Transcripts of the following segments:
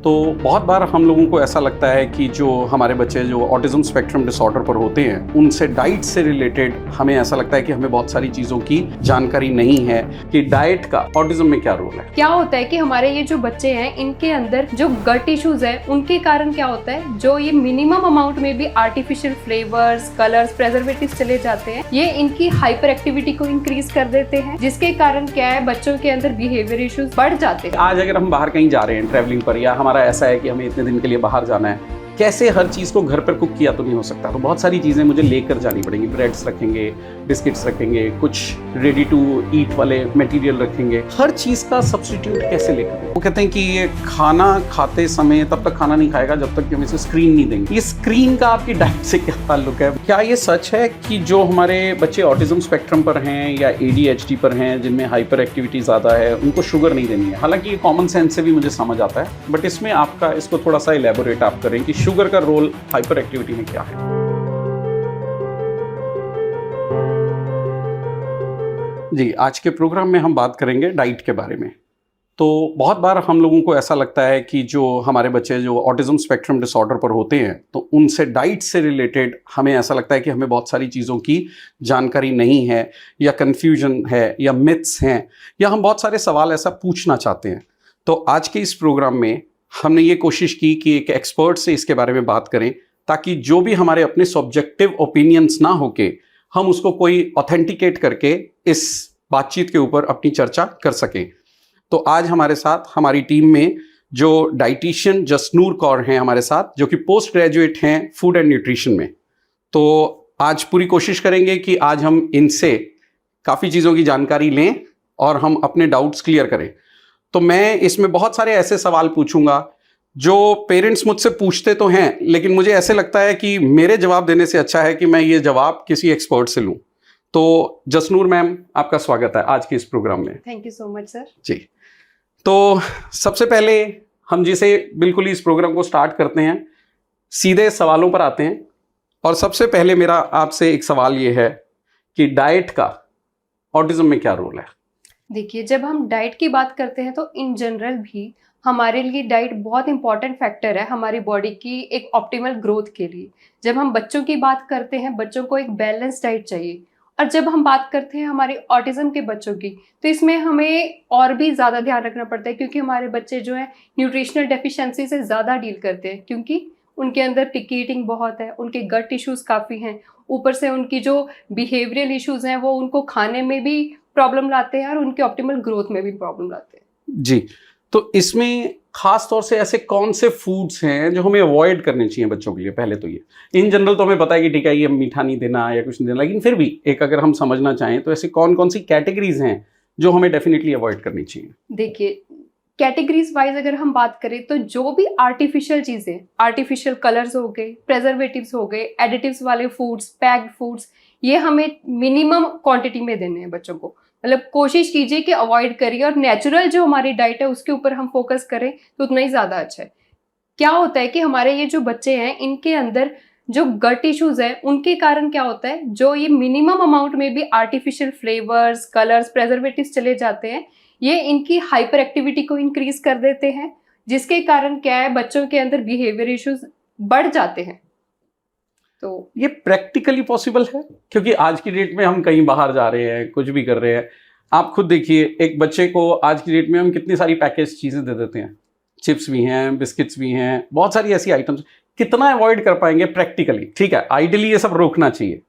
तो बहुत बार हम लोगों को ऐसा लगता है कि जो हमारे बच्चे जो ऑटिज्म स्पेक्ट्रम डिसऑर्डर पर होते हैं उनसे डाइट से रिलेटेड हमें ऐसा लगता है कि हमें बहुत सारी चीज़ों की जानकारी नहीं है कि डाइट का ऑटिज्म में क्या रोल है। क्या होता है कि हमारे ये जो बच्चे हैं इनके अंदर जो गट इश्यूज है उनके कारण क्या होता है, जो ये मिनिमम अमाउंट में भी आर्टिफिशियल फ्लेवर्स, कलर्स, प्रेजर्वेटिव्स चले जाते हैं, ये इनकी हाइपर एक्टिविटी को इंक्रीज कर देते हैं, जिसके कारण क्या है बच्चों के अंदर बिहेवियर इश्यूज बढ़ जाते हैं। आज अगर हम बाहर कहीं जा रहे हैं ट्रैवलिंग पर, या हमारा ऐसा है कि हमें इतने दिन के लिए बाहर जाना है, कैसे हर चीज़ को घर पर कुक किया तो नहीं हो सकता, तो बहुत सारी चीज़ें मुझे लेकर जानी पड़ेंगी। ब्रेड्स रखेंगे, बिस्किट्स रखेंगे, कुछ रेडी टू ईट वाले मटेरियल रखेंगे, हर चीज़ का सब्स्टिट्यूट कैसे लेकर। वो कहते हैं कि ये खाना खाते समय तब तक खाना नहीं खाएगा जब तक कि हम इसे स्क्रीन नहीं देंगे। ये स्क्रीन का आपकी डाइट से क्या ताल्लुक है? क्या ये सच है कि जो हमारे बच्चे ऑटिज्म स्पेक्ट्रम पर हैं या ADHD पर हैं, जिनमें हाइपर एक्टिविटी ज़्यादा है, उनको शुगर नहीं देनी है? हालांकि ये कॉमन सेंस से भी मुझे समझ आता है, बट इसमें आपका इसको थोड़ा सा इलेबोरेट आप करें कि शुगर का रोल हाइपर एक्टिविटी में क्या है। जी, आज के प्रोग्राम में हम बात करेंगे डाइट के बारे में। तो बहुत बार हम लोगों को ऐसा लगता है कि जो हमारे बच्चे जो ऑटिज्म स्पेक्ट्रम डिसऑर्डर पर होते हैं तो उनसे डाइट से रिलेटेड हमें ऐसा लगता है कि हमें बहुत सारी चीज़ों की जानकारी नहीं है, या कन्फ्यूजन है, या मिथ्स हैं, या हम बहुत सारे सवाल ऐसा पूछना चाहते हैं। तो आज के इस प्रोग्राम में हमने ये कोशिश की कि एक एक्सपर्ट से इसके बारे में बात करें, ताकि जो भी हमारे अपने सब्जेक्टिव ओपिनियंस ना होके हम उसको कोई ऑथेंटिकेट करके इस बातचीत के ऊपर अपनी चर्चा कर सकें। तो आज हमारे साथ हमारी टीम में जो डाइटिशियन जसनूर कौर हैं हमारे साथ, जो कि पोस्ट ग्रेजुएट हैं फूड एंड न्यूट्रिशन में। तो आज पूरी कोशिश करेंगे कि आज हम इनसे काफ़ी चीज़ों की जानकारी लें और हम अपने डाउट्स क्लियर करें। तो मैं इसमें बहुत सारे ऐसे सवाल पूछूंगा जो पेरेंट्स मुझसे पूछते तो हैं, लेकिन मुझे ऐसे लगता है कि मेरे जवाब देने से अच्छा है कि मैं ये जवाब किसी एक्सपर्ट से लूं। तो जसनूर मैम, आपका स्वागत है आज के इस प्रोग्राम में। Thank you so much sir. जी, तो सबसे पहले हम जिसे बिल्कुल इस प्रोग्राम को स्टार्ट करते हैं, सीधे सवालों पर आते हैं। और सबसे पहले मेरा आपसे एक सवाल ये है कि डाइट का ऑटिज्म में क्या रोल है? देखिए, जब हम डाइट की बात करते हैं तो इन जनरल भी हमारे लिए डाइट बहुत इंपॉर्टेंट फैक्टर है हमारी बॉडी की एक ऑप्टिमल ग्रोथ के लिए। जब हम बच्चों की बात करते हैं, बच्चों को एक बैलेंस डाइट चाहिए। और जब हम बात करते हैं हमारे ऑटिज्म के बच्चों की, तो इसमें हमें और भी ज़्यादा ध्यान रखना पड़ता है, क्योंकि हमारे बच्चे जो है न्यूट्रिशनल डेफिशिएंसी से ज़्यादा डील करते हैं, क्योंकि उनके अंदर पिकी ईटिंग बहुत है, उनके गट इश्यूज़ काफ़ी हैं, ऊपर से उनकी जो बिहेवियरल इश्यूज़ हैं वो उनको खाने में भी प्रॉब्लम लाते हैं और उनके ऑप्टिमल ग्रोथ में भी प्रॉब्लम लाते हैं। जी, तो इसमें खास तौर से ऐसे कौन से फूड्स हैं जो हमें अवॉइड करने चाहिए बच्चों के लिए? पहले तो ये इन जनरल तो हमें पता है कि ठीक है ये मीठा नहीं देना या कुछ नहीं देना, लेकिन फिर भी एक अगर हम समझना चाहें तो ऐसे कौन कौन सी कैटेगरीज हैं जो हमें डेफिनेटली अवॉइड करनी चाहिए? देखिए, कैटेगरीज वाइज अगर हम बात करें तो जो भी आर्टिफिशियल चीज़ें, आर्टिफिशियल कलर्स हो गए, प्रेजर्वेटिव्स हो गए, एडिटिव्स वाले फूड्स, पैक्ड फूड्स, ये हमें मिनिमम क्वांटिटी में देने हैं बच्चों को। मतलब कोशिश कीजिए कि अवॉइड करिए और नेचुरल जो हमारी डाइट है उसके ऊपर हम फोकस करें तो उतना ही ज़्यादा अच्छा है। क्या होता है कि हमारे ये जो बच्चे हैं इनके अंदर जो गट इश्यूज है उनके कारण क्या होता है, जो ये मिनिमम अमाउंट में भी आर्टिफिशियल फ्लेवर्स, कलर्स, प्रेजर्वेटिव्स चले जाते हैं, ये इनकी हाइपर एक्टिविटी को इंक्रीज कर देते हैं, जिसके कारण क्या है बच्चों के अंदर बिहेवियर इश्यूज बढ़ जाते हैं। तो ये प्रैक्टिकली पॉसिबल है? क्योंकि आज की डेट में हम कहीं बाहर जा रहे हैं, कुछ भी कर रहे हैं, आप खुद देखिए एक बच्चे को आज की डेट में हम कितनी सारी पैकेज चीज़ें दे देते हैं, चिप्स भी हैं, बिस्किट्स भी हैं, बहुत सारी ऐसी आइटम्स। कितना अवॉइड कर पाएंगे प्रैक्टिकली? ठीक है, आइडियली ये सब रोकना चाहिए,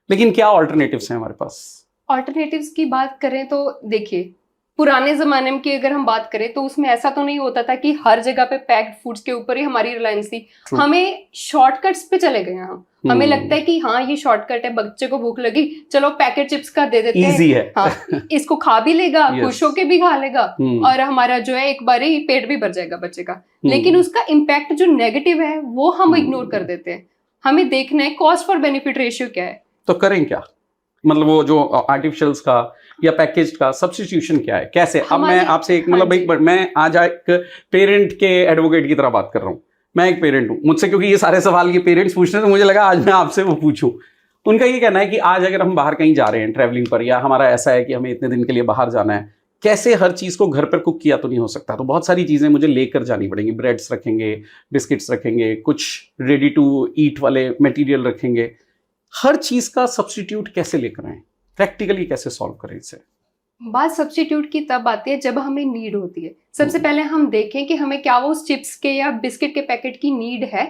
लेकिन क्या ऑल्टरनेटिव्स हैं हमारे पास? ऑल्टरनेटिव्स की बात करें तो देखिए, पुराने ज़माने में की अगर हम बात करें तो उसमें ऐसा तो नहीं होता था कि हर जगह पे पैक्ड फूड्स के ऊपर ही हमारी रिलायंस थी। हमें शॉर्टकट्स पे चले गए हम। हमें लगता है कि हाँ ये शॉर्टकट है, बच्चे को भूख लगी, चलो पैकेट चिप्स का दे देते हैं, इजी है। हाँ, इसको खा भी लेगा, खुश होके भी खा लेगा और हमारा जो है एक बार ही पेट भी भर जाएगा बच्चे का। लेकिन उसका इम्पैक्ट जो नेगेटिव है वो हम इग्नोर कर देते हैं। हमें देखना है कॉस्ट फॉर बेनिफिट रेशियो क्या है। तो करें क्या? मतलब वो जो आर्टिफिशियल्स का या पैकेज का सब्स्टिट्यूशन क्या है, कैसे? अब मैं आपसे एक मतलब एक मैं आज एक पेरेंट के एडवोकेट की तरह बात कर रहा हूँ। मैं एक पेरेंट हूँ, मुझसे क्योंकि ये सारे सवाल ये पेरेंट्स पूछ रहे हैं तो मुझे लगा आज मैं आपसे वो पूछूं। उनका ये कहना है कि आज अगर हम बाहर कहीं जा रहे हैं ट्रैवलिंग पर, या हमारा ऐसा है कि हमें इतने दिन के लिए बाहर जाना है, कैसे हर चीज़ को घर पर कुक किया तो नहीं हो सकता, तो बहुत सारी चीज़ें मुझे लेकर जानी पड़ेंगी। ब्रेड्स रखेंगे, बिस्किट्स रखेंगे, कुछ रेडी टू ईट वाले मटेरियल रखेंगे। हर चीज़ का सब्स्टिट्यूट कैसे लेकर आएं, प्रैक्टिकली कैसे सॉल्व करें इसे? बात सब्स्टिट्यूट की तब आती है जब हमें नीड होती है। सबसे पहले हम देखें कि हमें क्या वो चिप्स के या बिस्किट के पैकेट की नीड है,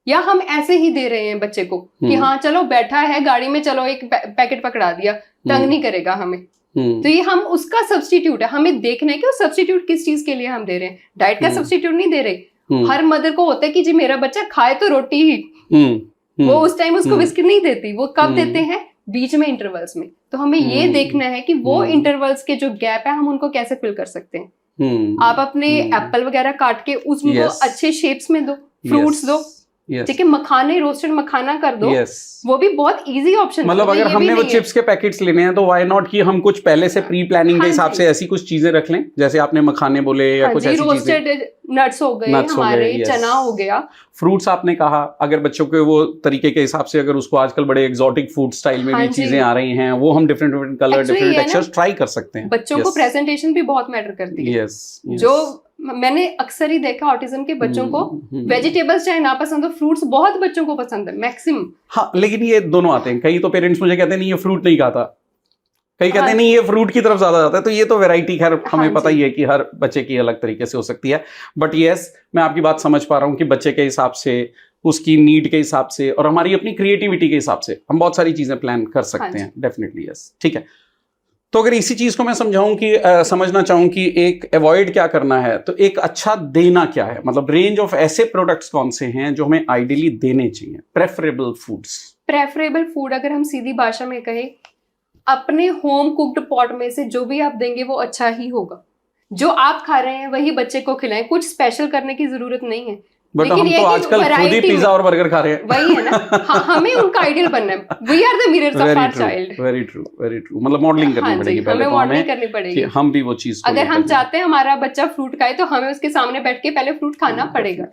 या हम ऐसे ही दे रहे हैं बच्चे को कि हाँ चलो बैठा है गाड़ी में, चलो एक पैकेट पकड़ा दिया, तंग नहीं करेगा हमें। तो ये हम उसका सब्स्टिट्यूट है, हमें देखना है कि वो सब्स्टिट्यूट किस चीज के लिए हम दे रहे हैं। डाइट का सब्स्टिट्यूट नहीं दे रहे। हर मदर को होता है कि जी मेरा बच्चा खाए तो रोटी ही, वो उस टाइम उसको बिस्किट नहीं देती, वो कब देते हैं, बीच में इंटरवल्स में। तो हमें ये देखना है कि वो इंटरवल्स के जो गैप है हम उनको कैसे फिल कर सकते हैं। आप अपने एप्पल वगैरह काट के उसको अच्छे शेप्स में दो, फ्रूट्स दो, ठीक है, मखाने, रोस्टेड मखाना कर दो, वो भी बहुत इजी ऑप्शन। मतलब अगर हमने वो चिप्स के पैकेट्स लेने हैं तो व्हाई नॉट कि हम कुछ पहले से प्री प्लानिंग के हिसाब से ऐसी कुछ चीजें रख लें, जैसे आपने मखाने बोले या कुछ ऐसी चीजें, रोस्टेड नट्स हो गए, हमारे चना हो गया, फ्रूट्स आपने कहा, अगर बच्चों के वो तरीके के हिसाब से, अगर उसको आजकल बड़े एक्सोटिक फूड स्टाइल में भी चीजें आ रही हैं, वो हम different different colour, different textures try कर सकते हैं। बच्चों को प्रेजेंटेशन भी बहुत मैटर करती है। जो मैंने अक्सर ही देखा, ऑटिज्म के बच्चों को वेजिटेबल्स चाहे ना पसंद हो, फ्रूट्स बहुत बच्चों को पसंद है मैक्सिमम। हाँ, लेकिन ये दोनों आते हैं। कई तो पेरेंट्स मुझे कहते हैं नहीं ये फ्रूट नहीं खाता, कई कहते हैं नहीं ये फ्रूट की तरफ ज्यादा जाता है। तो ये तो वैरायटी खैर हमें पता ही है कि हर बच्चे की अलग तरीके से हो सकती है। बट यस, मैं आपकी बात समझ पा रहा हूँ कि बच्चे के हिसाब से, उसकी नीड के हिसाब से और हमारी अपनी क्रिएटिविटी के हिसाब से हम बहुत सारी चीजें प्लान कर सकते हैं। डेफिनेटली यस, ठीक है। तो अगर इसी चीज को मैं समझाऊं कि समझना चाहूं कि एक अवॉइड क्या करना है, तो एक अच्छा देना क्या है, मतलब रेंज ऑफ ऐसे प्रोडक्ट्स कौन से हैं जो हमें आइडियली देने चाहिए, प्रेफरेबल फूड्स। प्रेफरेबल फूड अगर हम सीधी भाषा में कहें, अपने होम कुक्ड पॉट में से जो भी आप देंगे वो अच्छा ही होगा। जो आप खा रहे हैं वही बच्चे को खिलाएं, कुछ स्पेशल करने की जरूरत नहीं है। बट हम तो आजकल खुद ही पिज्जा और बर्गर खा रहे हैं। वही है ना, हमें उनका आइडियल बनना है। We are the mirrors of our child. Very true, very true. मतलब मॉडलिंग करनी पड़ेगी पहले, हमें मॉडलिंग करनी पड़ेगी, हम भी वो चीज। अगर हम चाहते हैं हमारा बच्चा फ्रूट खाए तो हमें उसके सामने बैठ के पहले फ्रूट खाना पड़ेगा।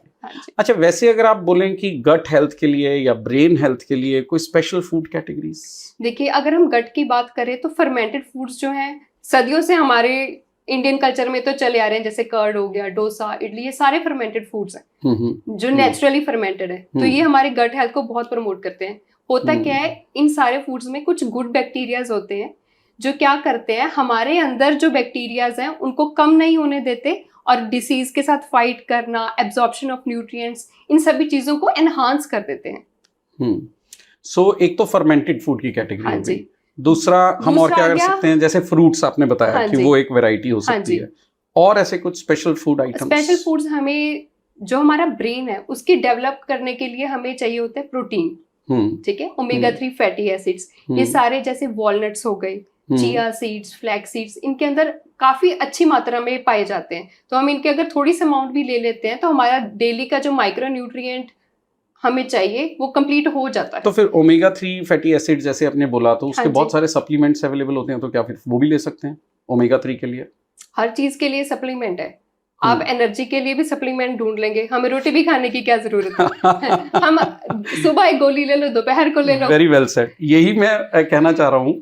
अच्छा, वैसे अगर आप बोलें कि गट हेल्थ के लिए या ब्रेन हेल्थ के लिए कोई स्पेशल फूड कैटेगरीज? देखिए, अगर हम गट की बात करें तो फर्मेंटेड फूड्स जो हैं सदियों से हमारे इंडियन कल्चर में तो चले आ रहे हैं, जैसे कर्ड हो गया, डोसा, इडली, ये सारे फर्मेंटेड फूड्स हैं जो नेचुरली फर्मेंटेड है। तो ये हमारे गट हेल्थ को बहुत प्रमोट करते हैं। होता क्या है, इन सारे फूड्स में कुछ गुड बैक्टीरियाज होते हैं जो क्या करते हैं, हमारे अंदर जो बैक्टीरियाज हैं उनको कम नहीं होने देते और डिसीज के साथ फाइट करना, एब्जॉर्प्शन ऑफ न्यूट्रिएंट्स, इन सभी चीजों को एनहांस कर देते हैं। सो एक तो फर्मेंटेड फूड की कैटेगरी हो गई। दूसरा हम और क्या कर सकते हैं, जैसे फ्रूट्स आपने बताया कि वो एक वैरायटी हो सकती है, और ऐसे कुछ special food items? Special foods हमें, जो हमारा ब्रेन है उसकी डेवलप करने के लिए हमें चाहिए होता है प्रोटीन, ठीक है, ओमेगा 3 फैटी एसिड्स, ये सारे, जैसे वॉलनट्स हो गए, चिया सीड्स, फ्लैक्स सीड्स, इनके अंदर काफी अच्छी मात्रा में पाए जाते हैं। तो हम इनके अगर थोड़ी सी अमाउंट भी ले लेते हैं तो हमारा डेली का जो माइक्रो न्यूट्रिएंट हमें चाहिए वो कंप्लीट हो जाता है। तो फिर ओमेगा 3 फैटी एसिड जैसे आपने बोला, तो उसके बहुत सारे सप्लीमेंट्स अवेलेबल होते हैं, तो क्या फिर वो भी ले सकते हैं ओमेगा 3 के लिए? हर चीज के लिए सप्लीमेंट है। आप एनर्जी के लिए भी सप्लीमेंट ढूंढ लेंगे, हमें रोटी भी खाने की क्या जरूरत है। हम सुबह एक गोली ले लो, दोपहर को ले लो। Very well said. यही मैं कहना चाह रहा हूँ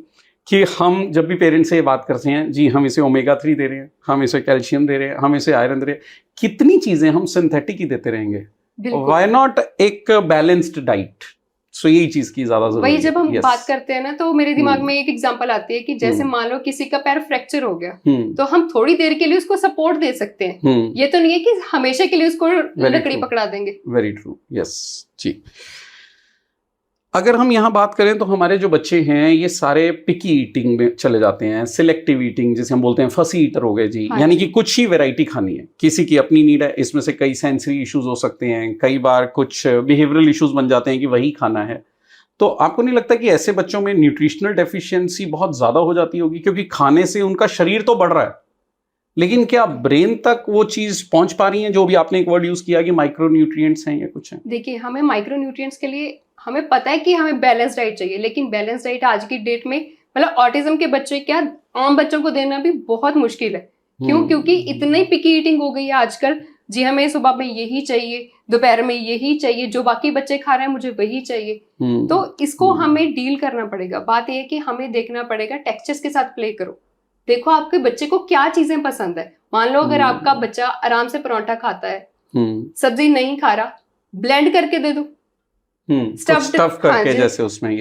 कि हम जब भी पेरेंट्स से ये बात करते हैं, जी हम इसे ओमेगा 3 दे रहे हैं, हम इसे कैल्शियम दे रहे हैं, हम इसे आयरन दे रहे हैं, कितनी चीजें हम सिंथेटिक ही देते रहेंगे, व्हाई नॉट एक बैलेंस्ड डाइट। सो यही चीज की ज्यादा जरूरत है। वही जब हम बात करते हैं ना, तो मेरे दिमाग में एक एग्जांपल आती है कि जैसे मान लो किसी का पैर फ्रैक्चर हो गया, तो हम थोड़ी देर के लिए उसको सपोर्ट दे सकते हैं। ये तो नहीं है कि हमेशा के लिए उसको लकड़ी पकड़ा देंगे। वेरी ट्रू, यस जी। अगर हम यहाँ बात करें तो हमारे जो बच्चे हैं ये सारे पिकी ईटिंग में चले जाते हैं, सिलेक्टिव ईटिंग जिसे हम बोलते हैं, फसी ईटर हो गए जी। यानी कि कुछ ही वैरायटी खानी है, किसी की अपनी नीड है, इसमें से कई सेंसरी इश्यूज हो सकते हैं, कई बार कुछ बिहेवियरल इश्यूज बन जाते हैं कि वही खाना है। तो आपको नहीं लगता कि ऐसे बच्चों में न्यूट्रिशनल डेफिशिएंसी बहुत ज्यादा हो जाती होगी, क्योंकि खाने से उनका शरीर तो बढ़ रहा है लेकिन क्या ब्रेन तक वो चीज पहुंच पा रही है, जो भी आपने एक वर्ड यूज किया कि माइक्रो न्यूट्रिएंट्स हैं या कुछ है? देखिए, हमें माइक्रो न्यूट्रिएंट्स के लिए हमें पता है कि हमें बैलेंस डाइट चाहिए, लेकिन बैलेंस डाइट आज की डेट में, मतलब ऑटिज्म के बच्चे क्या, आम बच्चों को देना भी बहुत मुश्किल है। क्यों? क्योंकि इतनी पिकी ईटिंग हो गई है आजकल। जी हमें सुबह में यही चाहिए, दोपहर में यही चाहिए, जो बाकी बच्चे खा रहे हैं मुझे वही चाहिए। तो इसको हमें डील करना पड़ेगा। बात यह है कि हमें देखना पड़ेगा, टेक्सचर्स के साथ प्ले करो, देखो आपके बच्चे को क्या चीजें पसंद है। मान लो अगर आपका बच्चा आराम से पराठा खाता है, सब्जी नहीं खा रहा, ब्लेंड करके दे दो, स्टफ करके, जैसे उसमें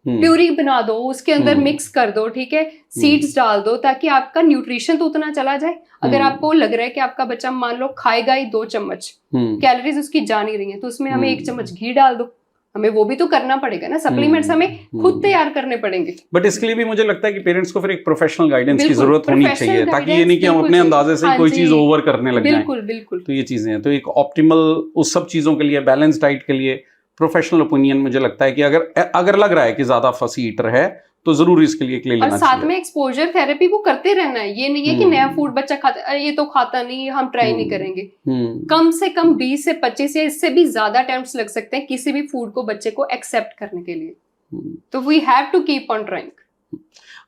प्यूरी बना दो, उसके अंदर मिक्स कर दो, ठीक है, सीड्स डाल दो, ताकि आपका न्यूट्रिशन तो उतना चला जाए। अगर आपको लग रहा है कि आपका बच्चा मान लो खाएगा ही 2 चम्मच, कैलोरीज उसकी जा नहीं रही है, तो उसमें हमें 1 चम्मच घी डाल दो। हमें वो भी तो करना पड़ेगा ना, सप्लीमेंट्स हमें खुद तैयार करने पड़ेंगे। बट इसके लिए भी मुझे लगता है कि पेरेंट्स को फिर एक प्रोफेशनल गाइडेंस की जरूरत होनी चाहिए, ताकि ये नहीं कि हम अपने अंदाजे से कोई चीज ओवर करने लग जाएं। बिल्कुल बिल्कुल। तो ये चीजें हैं, तो एक ऑप्टिमल उस सब चीजों के लिए, बैलेंस डाइट के लिए प्रोफेशनल ओपिनियन मुझे लगता है कि अगर लग रहा है कि ज्यादा फसी ईटर है तो जरूर इसके लिए लेना चाहिए। और साथ में एक्सपोजर थेरेपी वो करते रहना है। ये नहीं है कि नया फूड बच्चा खाता, ये तो खाता नहीं, हम ट्राई नहीं करेंगे। कम से कम 20 से 25 या इससे भी ज्यादा अटेम्प्ट्स लग सकते हैं किसी भी फूड को बच्चे को एक्सेप्ट करने के लिए। तो we have to keep on trying.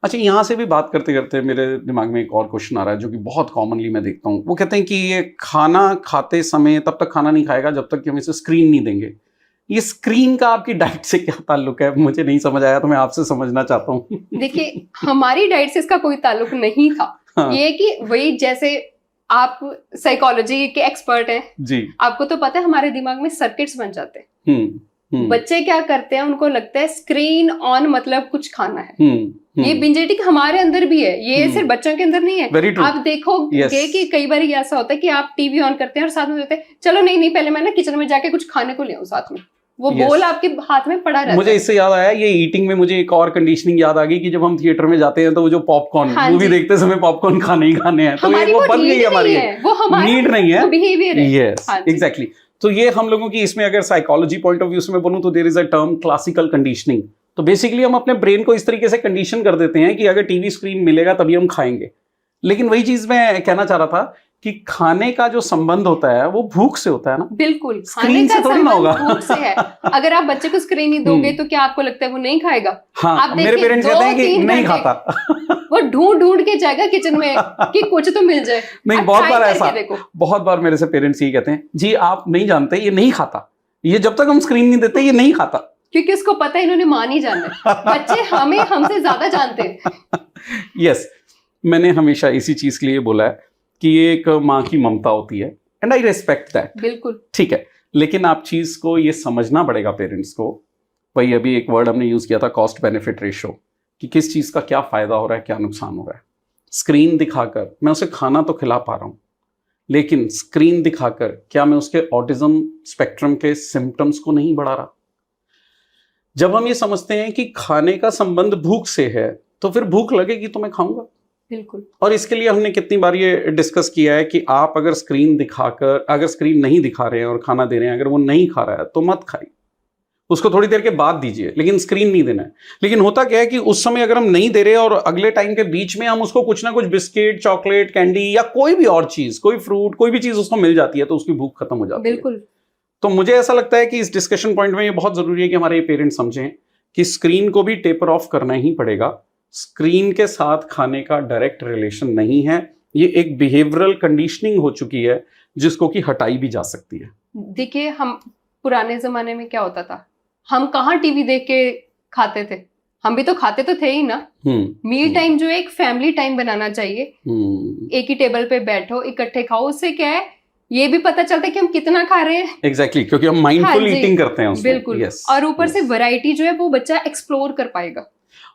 अच्छा, यहाँ से भी बात करते करते मेरे दिमाग में एक और क्वेश्चन आ रहा है जो कि बहुत कॉमनली मैं देखता हूँ। वो कहते हैं कि ये खाना खाते समय तब तक खाना नहीं खाएगा जब तक कि हम इसे स्क्रीन नहीं देंगे। ये स्क्रीन का आपकी डाइट से क्या ताल्लुक है, मुझे नहीं समझ आया, तो मैं आपसे समझना चाहता हूँ। देखिए, हमारी डाइट से इसका कोई ताल्लुक नहीं था। हाँ। ये कि वही, जैसे आप साइकोलॉजी के एक्सपर्ट हैं जी, आपको तो पता है हमारे दिमाग में सर्किट्स बन जाते हैं। बच्चे क्या करते हैं, उनको लगता है स्क्रीन ऑन मतलब कुछ खाना है। ये बिंज ईटिंग हमारे अंदर भी है, ये सिर्फ बच्चों के अंदर नहीं है। आप देखोगे कि कई बार ऐसा होता है कि आप टीवी ऑन करते हैं और साथ में होते हैं, चलो नहीं पहले मैं ना किचन में जाके कुछ खाने को ले आऊं साथ में, वो बोल आपके हाथ में पड़ा रहता है। मुझे इससे याद आया, ये ईटिंग में मुझे एक और कंडीशनिंग याद आ गई कि जब हम थिएटर में जाते हैं तो वो जो पॉपकॉर्न, मूवी देखते समय पॉपकॉर्न खाने ही खाने हैं, तो वो बन गई हमारी, वो हमारी नीड नहीं है, बिहेवियर है। Yes, exactly. तो ये हम लोगों की, इसमें अगर साइकोलॉजी पॉइंट ऑफ व्यू से मैं बोलूं तो there is a term classical conditioning. तो बेसिकली हम अपने ब्रेन को इस तरीके से कंडीशन कर देते हैं कि अगर टीवी स्क्रीन मिलेगा तभी हम खाएंगे। लेकिन वही चीज मैं कहना चाह रहा था कि खाने का जो संबंध होता है वो भूख से होता है ना। बिल्कुल, स्क्रीन से थोड़ी ना होगा। भूख से है। अगर आप बच्चे को स्क्रीन नहीं दोगे तो क्या आपको लगता है वो नहीं खाएगा? हाँ, आप मेरे पेरेंट्स कहते हैं कि नहीं खाता। वो ढूंढ के जाएगा किचन में कि कुछ तो मिल जाए। नहीं, बहुत बार मेरे से पेरेंट्स ये कहते हैं, जी आप नहीं जानते, ये नहीं खाता, ये जब तक हम स्क्रीन नहीं देते ये नहीं खाता। क्योंकि उसको पता है इन्होंने मां नहीं जानना। बच्चे हमसे ज्यादा जानते हैं। यस, मैंने हमेशा इसी चीज के लिए बोला है कि ये एक माँ की ममता होती है, एंड आई रेस्पेक्ट दैट। बिल्कुल ठीक है, लेकिन आप चीज को ये समझना पड़ेगा पेरेंट्स को। वही अभी एक वर्ड हमने यूज किया था, कॉस्ट बेनिफिट रेशो, कि किस चीज का क्या फायदा हो रहा है, क्या नुकसान हो रहा है। स्क्रीन दिखाकर मैं उसे खाना तो खिला पा रहा हूं, लेकिन स्क्रीन दिखाकर क्या मैं उसके ऑटिज्म स्पेक्ट्रम के सिम्टम्स को नहीं बढ़ा रहा? जब हम ये समझते हैं कि खाने का संबंध भूख से है, तो फिर भूख लगेगी तो मैं खाऊंगा। बिल्कुल। और इसके लिए हमने कितनी बार ये डिस्कस किया है कि आप अगर स्क्रीन दिखाकर, अगर स्क्रीन नहीं दिखा रहे हैं और खाना दे रहे हैं, अगर वो नहीं खा रहा है तो मत खाइए, उसको थोड़ी देर के बाद दीजिए, लेकिन स्क्रीन नहीं देना है। लेकिन होता क्या है कि उस समय अगर हम नहीं दे रहे और अगले टाइम के बीच में हम उसको कुछ ना कुछ बिस्किट, चॉकलेट, कैंडी या कोई भी और चीज, कोई फ्रूट, कोई भी चीज उसको मिल जाती है, तो उसकी भूख खत्म हो जाती है। बिल्कुल। तो मुझे ऐसा लगता है कि इस डिस्कशन पॉइंट में ये बहुत जरूरी है कि हमारे पेरेंट्स समझें कि स्क्रीन को भी टेपर ऑफ करना ही पड़ेगा। स्क्रीन के साथ खाने का डायरेक्ट रिलेशन नहीं है, ये एक बिहेवियरल कंडीशनिंग हो चुकी है जिसको कि हटाई भी जा सकती है। देखिए, हम पुराने जमाने में क्या होता था, हम कहाँ टीवी देख के खाते थे, हम भी तो खाते तो थे ही ना। मील टाइम जो है एक फैमिली टाइम बनाना चाहिए। एक ही टेबल पे बैठो, इकट्ठे खाओ, उससे क्या है, ये भी पता चलता है कि हम कितना खा रहे हैं। एग्जैक्टली, क्योंकि हम माइंडफुल ईटिंग करते हैं उसमें। बिल्कुल। और ऊपर से वैरायटी जो है वो बच्चा एक्सप्लोर कर पाएगा।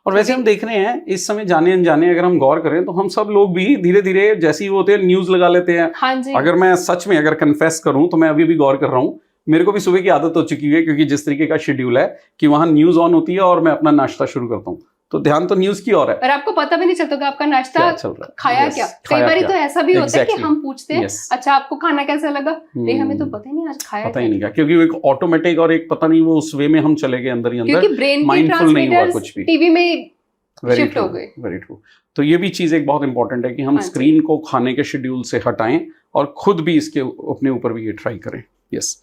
और वैसे हम देख रहे हैं इस समय, जाने अनजाने अगर हम गौर करें तो हम सब लोग भी धीरे धीरे, जैसे ही वो होते हैं, न्यूज लगा लेते हैं। हाँ जी। अगर मैं सच में अगर कन्फेस करूं तो मैं अभी भी गौर कर रहा हूं, मेरे को भी सुबह की आदत हो चुकी है, क्योंकि जिस तरीके का शेड्यूल है कि वहां न्यूज ऑन होती है और मैं अपना नाश्ता शुरू करता हूँ, तो ध्यान तो न्यूज की ओर है और आपको पता भी नहीं चलता कि आपका नाश्ता खाया क्या। कई बार तो ऐसा भी होता है कि हम पूछते हैं, अच्छा आपको खाना कैसा लगा? नहीं, हमें तो पता ही नहीं आज खाया, पता ही नहीं क्या, क्योंकि एक ऑटोमेटिक और एक पता नहीं वो उस वे में हम चले गए अंदर ही अंदर, क्योंकि ब्रेन के ट्रांसमीटर्स टीवी में शिफ्ट हो गए। Very true. तो ये भी चीज एक बहुत इंपॉर्टेंट है कि हम स्क्रीन को खाने के शेड्यूल से हटाएं और खुद भी इसके अपने ऊपर भी ये ट्राई करें। यस।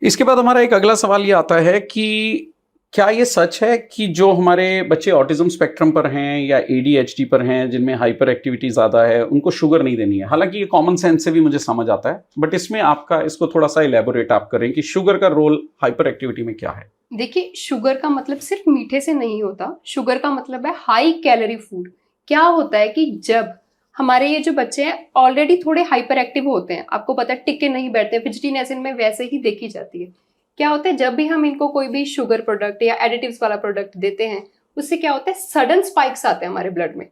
इसके बाद हमारा एक अगला सवाल ये आता है कि क्या ये सच है कि जो हमारे बच्चे ऑटिज्म स्पेक्ट्रम पर हैं या ADHD पर हैं, जिनमें हाइपर एक्टिविटी ज़्यादा है, उनको शुगर नहीं देनी है? हालांकि ये कॉमन सेंस से भी मुझे समझ आता है, बट इसमें आपका इसको थोड़ा सा इलेबोरेट आप करें कि शुगर का रोल हाइपर एक्टिविटी में क्या है? देखिए, शुगर का मतलब सिर्फ मीठे से नहीं होता। शुगर का मतलब है हाई कैलोरी फूड। क्या होता है कि जब हमारे ये जो बच्चे हैं ऑलरेडी थोड़े हाइपर एक्टिव होते हैं, आपको पता है टिके नहीं बैठते, फिजिटीनेस इनमें वैसे ही देखी जाती है। क्या होता है, जब भी हम इनको कोई भी शुगर प्रोडक्ट या एडिटिव्स वाला प्रोडक्ट देते हैं, उससे क्या होता है, सडन स्पाइक्स आते हैं हमारे ब्लड में,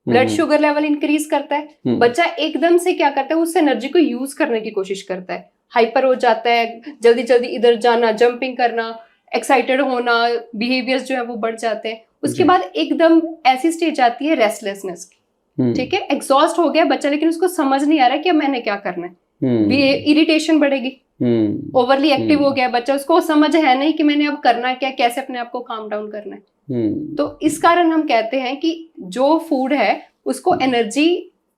ब्लड शुगर लेवल इंक्रीज करता है। बच्चा एकदम से क्या करता है, उस एनर्जी को यूज करने की कोशिश करता है, हाइपर हो जाता है, जल्दी जल्दी इधर जाना, जंपिंग करना, एक्साइटेड होना, बिहेवियर्स जो है वो बढ़ जाते हैं। उसके बाद एकदम ऐसी स्टेज आती है रेस्टलेसनेस की, ठीक है, एग्जॉस्ट हो गया बच्चा, लेकिन उसको समझ नहीं आ रहा है कि अब मैंने क्या करना है, इरिटेशन बढ़ेगी, ओवरली एक्टिव हो गया बच्चा, उसको समझ है नहीं कि मैंने अब करना है क्या, कैसे अपने आप को काम डाउन करना है। तो इस कारण हम कहते हैं कि जो फूड है उसको एनर्जी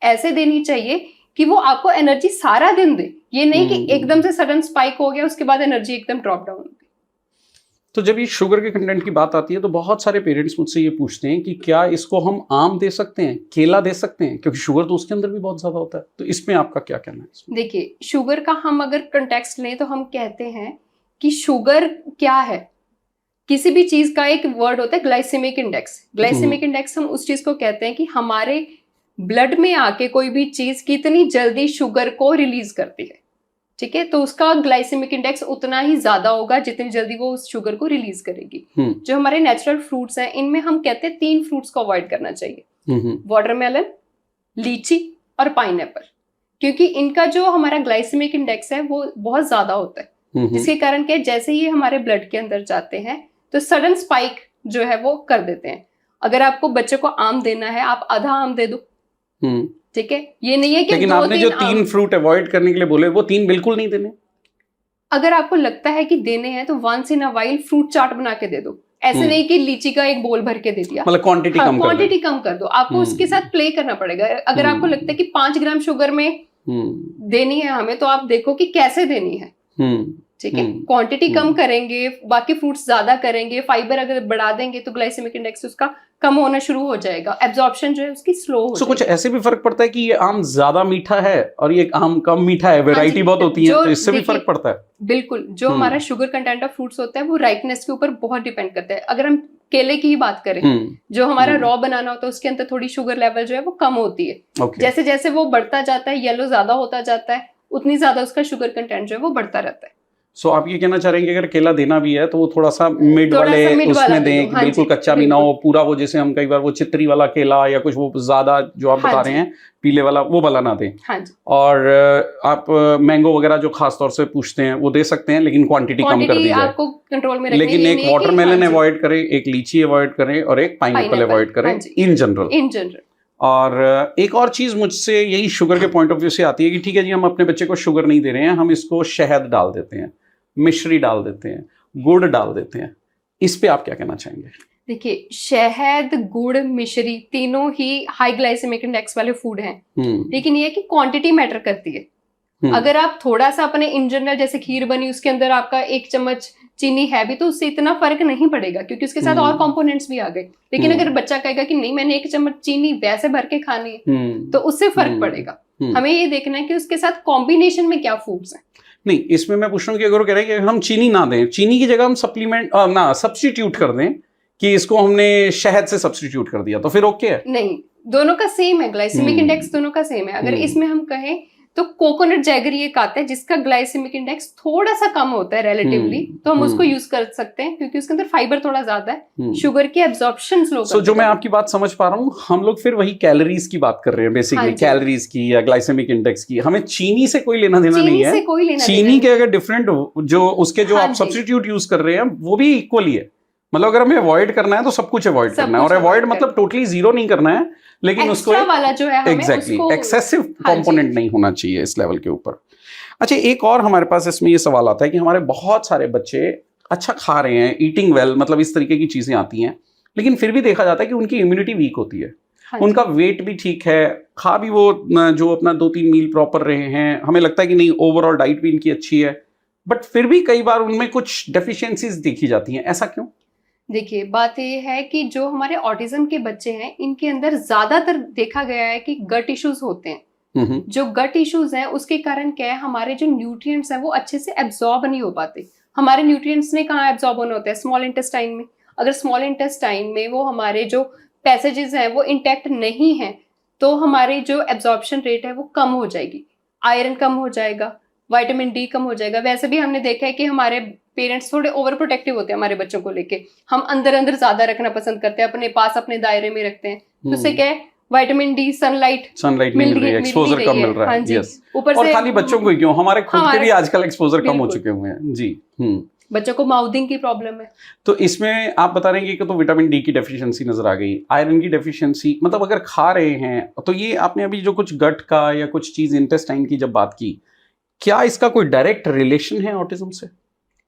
ऐसे देनी चाहिए कि वो आपको एनर्जी सारा दिन दे, ये नहीं कि एकदम से सडन स्पाइक हो गया उसके बाद एनर्जी एकदम ड्रॉप डाउन हो गई। तो जब ये शुगर के कंटेंट की बात आती है तो बहुत सारे पेरेंट्स मुझसे ये पूछते हैं कि क्या इसको हम आम दे सकते हैं, केला दे सकते हैं, क्योंकि शुगर तो उसके अंदर भी बहुत ज्यादा होता है। तो इसमें आपका क्या कहना है? देखिए, शुगर का हम अगर कंटेक्स्ट लें तो हम कहते हैं कि शुगर क्या है, किसी भी चीज का एक वर्ड होता है ग्लाइसेमिक इंडेक्स। ग्लाइसेमिक इंडेक्स हम उस चीज को कहते हैं कि हमारे ब्लड में आके कोई भी चीज कितनी जल्दी शुगर को रिलीज करती है, ठीक है, तो उसका ग्लाइसेमिक इंडेक्स उतना ही ज्यादा होगा जितनी जल्दी वो उस शुगर को रिलीज करेगी। जो हमारे नेचुरल फ्रूट्स हैं, इनमें हम कहते हैं 3 फ्रूट्स को अवॉइड करना चाहिए, वाटरमेलन, लीची और पाइनएप्पल, क्योंकि इनका जो हमारा ग्लाइसेमिक इंडेक्स है वो बहुत ज्यादा होता है, जिसके कारण के जैसे ही हमारे ब्लड के अंदर जाते हैं तो सडन स्पाइक जो है वो कर देते हैं। अगर आपको बच्चे को आम देना है, आप आधा आम दे दो, ठीक है, ये नहीं है कि लेकिन आपने जो 3 फ्रूट अवॉइड करने के लिए बोले वो 3 बिल्कुल नहीं देने। अगर आपको लगता है कि देने हैं तो once in a while fruit chaat बना के दे दो, ऐसे नहीं कि लीची का एक बोल भर के दे दिया, मतलब क्वांटिटी कम कर दो। आपको उसके साथ प्ले करना पड़ेगा। अगर आपको लगता है कि 5 ग्राम शुगर में देनी है हमें, तो आप देखो कि कैसे देनी है, ठीक है, क्वांटिटी कम करेंगे, बाकी फ्रूट्स ज्यादा करेंगे, फाइबर अगर बढ़ा देंगे तो ग्लाइसेमिक इंडेक्स उसका कम होना शुरू हो जाएगा, एब्जॉर्प्शन जो है उसकी स्लो हो जाएगी। कुछ ऐसे भी फर्क पड़ता है कि ये आम ज्यादा मीठा है और ये आम कम मीठा है, वैरायटी बहुत होती है, तो इससे भी फर्क पड़ता है। बिल्कुल, जो हमारा शुगर कंटेंट ऑफ फ्रूट्स होता है वो राइपनेस के ऊपर बहुत डिपेंड करता है। अगर हम केले की ही बात करें, जो हमारा रॉ बनाना होता है उसके अंदर थोड़ी शुगर लेवल जो है वो कम होती है, जैसे जैसे वो बढ़ता जाता है, येलो ज्यादा होता जाता है, उतनी ज्यादा उसका शुगर कंटेंट जो है वो बढ़ता रहता है। सो आप ये कहना चाह रहे हैं कि अगर केला देना भी है तो वो थोड़ा सा मिड वाले उसमें दें, बिल्कुल कच्चा भी ना हो, पूरा वो जैसे हम कई बार वो चित्री वाला केला या कुछ वो ज्यादा जो आप बता रहे हैं पीले वाला, वो वाला ना दें। और आप मैंगो वगैरह जो खास तौर से पूछते हैं वो दे सकते हैं, लेकिन क्वांटिटी कम कर दी जाए, आपको कंट्रोल में रखनी। लेकिन एक वाटरमेलन अवॉइड करें, एक लीची अवॉइड करें और एक पाइनएप्पल अवॉइड करें इन जनरल। और एक और चीज मुझसे यही शुगर के पॉइंट ऑफ व्यू से आती है कि ठीक है जी, हम अपने बच्चे को शुगर नहीं दे रहे हैं, हम इसको शहद डाल देते हैं, मिश्री डाल देते हैं, गुड़ डाल देते हैं, इस पे आप क्या कहना चाहेंगे? देखिए, शहद, गुड़, मिश्री तीनों ही हाई ग्लाइसेमिक इंडेक्स वाले फूड हैं, लेकिन ये है कि क्वांटिटी मैटर करती है। अगर आप थोड़ा सा अपने इन जनरल, जैसे खीर बनी उसके अंदर आपका 1 चम्मच चीनी है भी, तो उससे इतना फर्क नहीं पड़ेगा क्योंकि उसके साथ और कंपोनेंट्स भी आ गए। लेकिन अगर बच्चा कहेगा कि नहीं मैंने 1 चम्मच चीनी वैसे भर के खानी है, तो उससे फर्क पड़ेगा। हमें ये देखना है कि उसके साथ कॉम्बिनेशन में क्या फूड्स हैं। नहीं, इसमें मैं पूछ रहा हूँ कि अगर वो कह रहे हैं कि हम चीनी ना दें, चीनी की जगह हम सप्लीमेंट ना सब्स्टिट्यूट कर दें, कि इसको हमने शहद से सब्स्टिट्यूट कर दिया, तो फिर ओके है? नहीं, दोनों का सेम है, ग्लाइसेमिक इंडेक्स दोनों का सेम है। अगर इसमें हम कहें तो कोकोनट जैगरी एक आता है जिसका ग्लाइसेमिक इंडेक्स थोड़ा सा कम होता है रिलेटिवली, तो हम उसको यूज कर सकते हैं क्योंकि उसके अंदर फाइबर थोड़ा ज्यादा है, शुगर की एब्जॉर्प्शन स्लो करता है। जो मैं आपकी बात समझ पा रहा हूँ, हम लोग फिर वही कैलोरीज की बात कर रहे हैं बेसिकली, कैलोरीज की या ग्लाइसेमिक इंडेक्स की। हमें चीनी से कोई लेना देना नहीं है। चीनी के अगर डिफरेंट जो उसके जो आप सब्स्टिट्यूट यूज कर रहे हैं वो भी इक्वली है। मतलब अगर हमें अवॉइड करना है तो सब कुछ अवॉइड करना है, और अवॉइड मतलब टोटली जीरो नहीं करना है, लेकिन उसको वाला जो है एग्जैक्टली एक्सेसिव कंपोनेंट नहीं होना चाहिए इस लेवल के ऊपर। अच्छा, एक और हमारे पास इसमें ये सवाल आता है कि हमारे बहुत सारे बच्चे अच्छा खा रहे हैं, ईटिंग वेल, मतलब इस तरीके की चीजें आती हैं, लेकिन फिर भी देखा जाता है कि उनकी इम्यूनिटी वीक होती है, उनका वेट भी ठीक है, खा भी वो जो अपना 2-3 मील प्रॉपर रहे हैं, हमें लगता है कि नहीं ओवरऑल डाइट भी इनकी अच्छी है, बट फिर भी कई बार उनमें कुछ डेफिशिएंसीज दिखी जाती हैं। ऐसा क्यों? देखिए, बात ये है कि जो हमारे ऑटिज्म के बच्चे हैं इनके अंदर ज्यादातर देखा गया है कि गट इश्यूज होते हैं। जो गट इश्यूज हैं उसके कारण क्या है, हमारे जो न्यूट्रिएंट्स हैं वो अच्छे से एब्जॉर्ब नहीं हो पाते। हमारे न्यूट्रिएंट्स ने कहाँ एब्जॉर्ब होने होते हैं? स्मॉल इंटेस्टाइन में। अगर स्मॉल इंटेस्टाइन में वो हमारे जो पैसेजेस हैं वो इंटैक्ट नहीं है तो हमारी जो एब्जॉर्प्शन रेट है वो कम हो जाएगी, आयरन कम हो जाएगा, विटामिन डी कम हो जाएगा। वैसे भी हमने देखा है कि हमारे पेरेंट्स थोड़े ओवर प्रोटेक्टिव होते हैं हमारे बच्चों को लेके, हम अंदर अंदर ज्यादा रखना पसंद करते हैं, अपने पास अपने दायरे में रखते हैं, तो उससे क्या है विटामिन डी सनलाइट मिल रही है, एक्सपोजर कम मिल रहा है। यस, ऊपर से, और खाली बच्चों को ही क्यों, हमारे खुद के भी आजकल एक्सपोजर कम हो चुके हुए हैं जी। बच्चों को माउथिंग की प्रॉब्लम है। तो इसमें आप बता रहे हैं कि तो विटामिन डी की डेफिशिएंसी नजर आ गई, आयरन की डेफिशिएंसी, मतलब अगर खा रहे हैं तो ये आपने अभी जो कुछ गट का या कुछ चीज इंटेस्टाइन की जब बात की, क्या इसका कोई डायरेक्ट रिलेशन है ऑटिज्म से?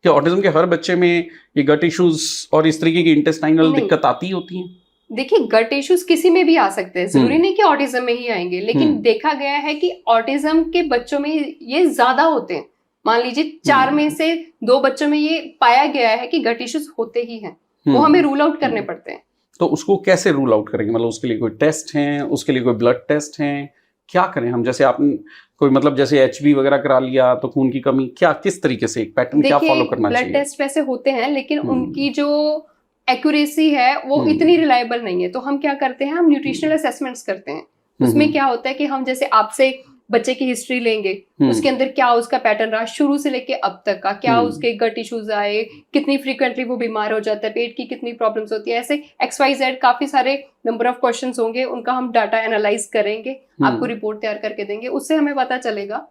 क्या ऑटिज्म के हर बच्चे में ये गट इश्यूज और इस तरीके की इंटेस्टाइनल दिक्कत आती होती है? देखिए, गट इश्यूज किसी में भी आ सकते हैं, जरूरी नहीं कि ऑटिज्म में ही आएंगे, लेकिन देखा गया है कि ऑटिज्म के बच्चों में ये ज्यादा होते हैं। मान लीजिए 4 में से 2 बच्चों में ये पाया गया है कि गट इश्यूज होते ही हैं, वो हमें रूल आउट करने पड़ते हैं। तो उसको कैसे रूल आउट करेंगे? मतलब उसके लिए कोई टेस्ट हैं, उसके लिए कोई ब्लड टेस्ट हैं, क्या करें हम? जैसे आपने कोई मतलब जैसे HB वगैरह करा लिया तो खून की कमी, क्या किस तरीके से एक पैटर्न क्या फॉलो करना चाहिए? ब्लड टेस्ट वैसे होते हैं लेकिन उनकी जो एक्यूरेसी है वो इतनी रिलायबल नहीं है, तो हम क्या करते हैं, हम न्यूट्रिशनल असेसमेंट्स करते हैं। उसमें क्या होता है कि हम जैसे आपसे बच्चे की हिस्ट्री लेंगे, उसके अंदर क्या उसका पैटर्न रहा शुरू से लेके अब तक का, क्या उसके गट इश्यूज आए, कितनी फ्रीक्वेंटली वो बीमार हो जाता है, पेट की कितनी प्रॉब्लम्स होती है, ऐसे XYZ काफी सारे नंबर ऑफ क्वेश्चंस होंगे, उनका हम डाटा एनालाइज करेंगे, आपको रिपोर्ट तैयार करके देंगे, उससे हमें पता चलेगा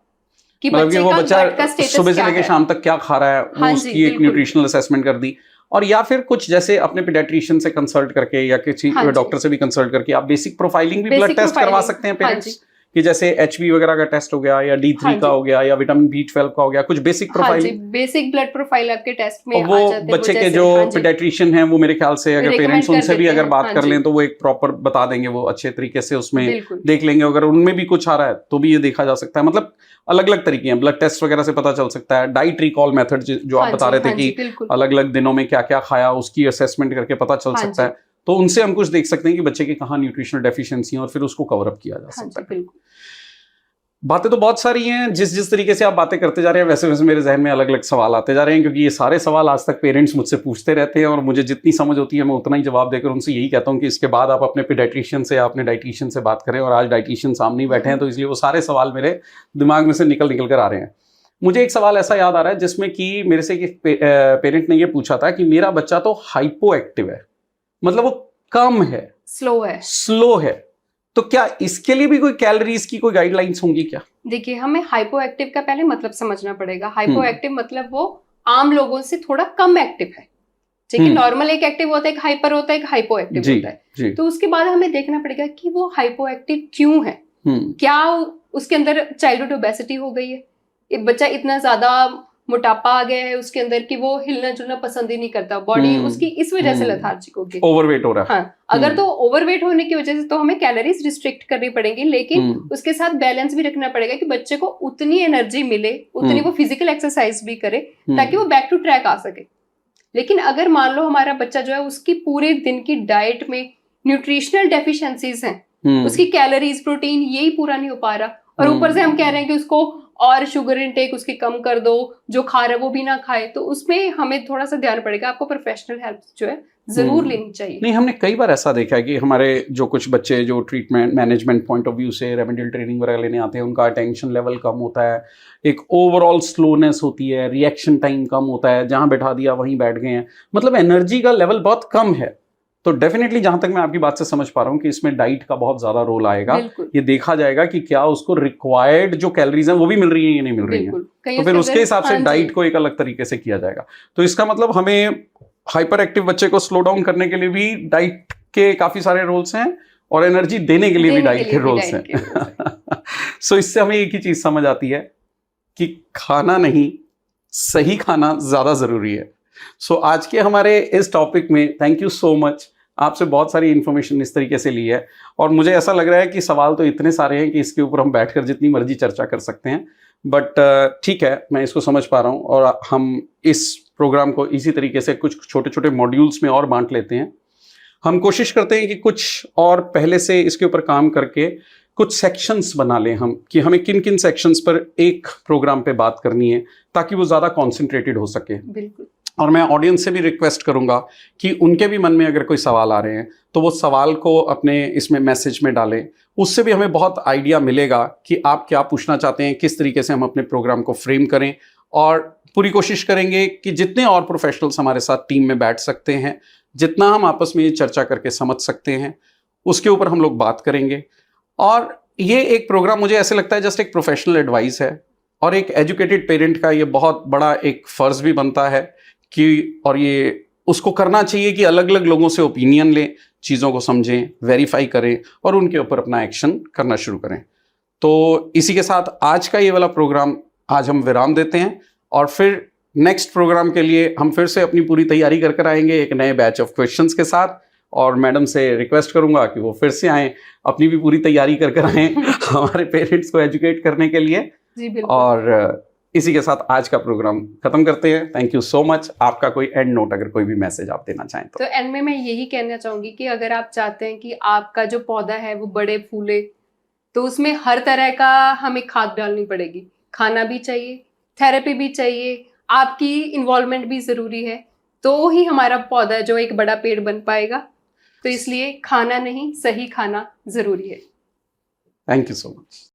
कि बच्चे का गट का स्टेटस सुबह से लेकर शाम तक क्या खा रहा है, वो उसकी एक न्यूट्रिशनल असेसमेंट कर दी। और या फिर कुछ जैसे अपने पीडियाट्रिशियन से कंसल्ट करके या किसी डॉक्टर से भी कंसल्ट करके आप बेसिक प्रोफाइलिंग भी ब्लड टेस्ट करवा सकते हैं पेरेंट्स, कि जैसे HB वगैरह का टेस्ट हो गया या D3 का हो गया या विटामिन B12 का हो गया, कुछ basic profile, basic blood profile आपके टेस्ट में वो आ जाते, बच्चे के जो पीडियाट्रिशियन हैं वो मेरे ख्याल से अगर पेरेंट्स उनसे भी अगर बात कर लें तो वो एक प्रॉपर बता देंगे, वो अच्छे तरीके से उसमें देख लेंगे। अगर उनमें भी कुछ आ रहा है तो भी ये देखा जा सकता है। मतलब अलग अलग तरीके हैं, ब्लड टेस्ट वगैरह से पता चल सकता है। डाइट रिकॉल मेथड जो आप बता रहे थे कि अलग अलग दिनों में क्या क्या खाया उसकी असेसमेंट करके पता चल सकता है, तो उनसे हम कुछ देख सकते हैं कि बच्चे की कहाँ न्यूट्रिशनल डेफिशिएंसी है और फिर उसको कवर अप किया जा सकता है। बातें तो बहुत सारी हैं, जिस तरीके से आप बातें करते जा रहे हैं वैसे वैसे मेरे जहन में अलग अलग सवाल आते जा रहे हैं, क्योंकि ये सारे सवाल आज तक पेरेंट्स मुझसे पूछते रहते हैं और मुझे जितनी समझ होती है मैं उतना ही जवाब देकर उनसे यही कहता हूँ कि इसके बाद आप अपने पीडियाट्रिशियन से या अपने डाइटिशियन से बात करें। और आज डाइटिशियन सामने ही बैठे हैं तो इसलिए वो सारे सवाल मेरे दिमाग में से निकल कर आ रहे हैं। मुझे एक सवाल ऐसा याद आ रहा है जिसमें कि मेरे से एक पेरेंट ने ये पूछा था कि मेरा बच्चा तो हाइपो एक्टिव है, मतलब वो कम है, स्लो है, तो क्या इसके लिए भी कोई कैलोरीज की कोई गाइडलाइंस होंगी क्या? देखिए, हमें हाइपो एक्टिव का पहले मतलब समझना पड़ेगा। हाइपो एक्टिव मतलब वो आम लोगों से थोड़ा कम एक्टिव है। ठीक है, नॉर्मल एक एक्टिव होता है, एक हाइपर होता है, एक हाइपो एक्टिव होता है। तो उसके बाद हमें देखना पड़ेगा कि वो हाइपो एक्टिव क्यों है। क्या उसके अंदर चाइल्डहुड ओबेसिटी हो गई है, एक बच्चा इतना ज्यादा मोटापा आ गया है उसके अंदर कि वो हिलना जुलना पसंद ही नहीं करता, बॉडी उसकी इस वजह से लेथार्जिक हो गई, ओवरवेट हो रहा है। हाँ, अगर तो ओवरवेट होने की वजह से तो हमें कैलोरीज रिस्ट्रिक्ट करनी पड़ेगी, लेकिन उसके साथ बैलेंस भी रखना पड़ेगा कि बच्चे को उतनी एनर्जी मिले, उतनी वो फिजिकल एक्सरसाइज भी करे ताकि वो बैक टू ट्रैक आ सके। लेकिन अगर मान लो हमारा बच्चा जो है उसकी पूरे दिन की डाइट में न्यूट्रिशनल डेफिशिएंसीज हैं, उसकी कैलोरीज प्रोटीन यही पूरा नहीं हो पा रहा, और ऊपर से हम कह रहे हैं कि उसको और शुगर इनटेक उसकी कम कर दो, जो खा रहा है वो भी ना खाए, तो उसमें हमें थोड़ा सा ध्यान पड़ेगा। आपको प्रोफेशनल हेल्प जो है जरूर लेनी चाहिए। नहीं, हमने कई बार ऐसा देखा है कि हमारे जो कुछ बच्चे जो treatment management point of view से रेमेडियल ट्रेनिंग वगैरह लेने आते हैं, उनका अटेंशन लेवल कम होता है, एक ओवरऑल स्लोनेस होती है, रिएक्शन टाइम कम होता है, जहां बैठा दिया वहीं बैठ गए हैं, मतलब एनर्जी का लेवल बहुत कम है। तो डेफिनेटली जहां तक मैं आपकी बात से समझ पा रहा हूं कि इसमें डाइट का बहुत ज्यादा रोल आएगा। ये देखा जाएगा कि क्या उसको रिक्वायर्ड जो कैलोरीज हैं वो भी मिल रही है या नहीं मिल रही है, तो फिर उसके हिसाब से डाइट को एक अलग तरीके से किया जाएगा। तो इसका मतलब हमें हाइपर एक्टिव बच्चे को स्लो डाउन करने के लिए भी डाइट के काफी सारे रोल्स हैं और एनर्जी देने के लिए भी डाइट के रोल्स हैं। सो इससे हमें एक ही चीज समझ आती है कि खाना नहीं, सही खाना ज्यादा जरूरी है। सो आज के हमारे इस टॉपिक में थैंक यू सो मच, आपसे बहुत सारी इन्फॉर्मेशन इस तरीके से ली है और मुझे ऐसा लग रहा है कि सवाल तो इतने सारे हैं कि इसके ऊपर हम बैठकर जितनी मर्जी चर्चा कर सकते हैं, बट ठीक है, मैं इसको समझ पा रहा हूँ और हम इस प्रोग्राम को इसी तरीके से कुछ छोटे छोटे मॉड्यूल्स में और बांट लेते हैं। हम कोशिश करते हैं कि कुछ और पहले से इसके ऊपर काम करके कुछ सेक्शंस बना लें हम, कि हमें किन किन सेक्शंस पर एक प्रोग्राम पे बात करनी है ताकि वो ज़्यादा कॉन्सेंट्रेटेड हो सके। बिल्कुल। और मैं ऑडियंस से भी रिक्वेस्ट करूंगा कि उनके भी मन में अगर कोई सवाल आ रहे हैं तो वो सवाल को अपने इसमें मैसेज में डालें। उससे भी हमें बहुत आइडिया मिलेगा कि आप क्या पूछना चाहते हैं, किस तरीके से हम अपने प्रोग्राम को फ्रेम करें। और पूरी कोशिश करेंगे कि जितने और प्रोफेशनल्स हमारे साथ टीम में बैठ सकते हैं, जितना हम आपस में ये चर्चा करके समझ सकते हैं, उसके ऊपर हम लोग बात करेंगे। और ये एक प्रोग्राम मुझे ऐसे लगता है जस्ट एक प्रोफेशनल एडवाइस है, और एक एजुकेटेड पेरेंट का ये बहुत बड़ा एक फ़र्ज़ भी बनता है कि, और ये उसको करना चाहिए कि अलग अलग लोगों से ओपिनियन लें, चीज़ों को समझें, वेरीफाई करें और उनके ऊपर अपना एक्शन करना शुरू करें। तो इसी के साथ आज का ये वाला प्रोग्राम आज हम विराम देते हैं, और फिर नेक्स्ट प्रोग्राम के लिए हम फिर से अपनी पूरी तैयारी कर आएंगे एक नए बैच ऑफ क्वेश्चंस के साथ। और मैडम से रिक्वेस्ट करूंगा कि वो फिर से आएँ, अपनी भी पूरी तैयारी कर आएँ हमारे पेरेंट्स को एजुकेट करने के लिए। जी बिल्कुल। और इसी के साथ आज का प्रोग्राम खत्म करते हैं। Thank you so much. आपका कोई एंड नोट, अगर कोई भी मैसेज आप देना चाहें तो एंड में मैं यही कहना चाहूंगी कि अगर आप चाहते हैं कि आपका जो पौधा है वो बड़े फूले, तो उसमें हर तरह का हमें खाद डालनी पड़ेगी। खाना भी चाहिए, थेरेपी भी चाहिए, आपकी इन्वॉल्वमेंट भी ज़रूरी है, तो ही हमारा पौधा जो एक बड़ा पेड़ बन पाएगा। तो इसलिए खाना नहीं, सही खाना ज़रूरी है। Thank you so much.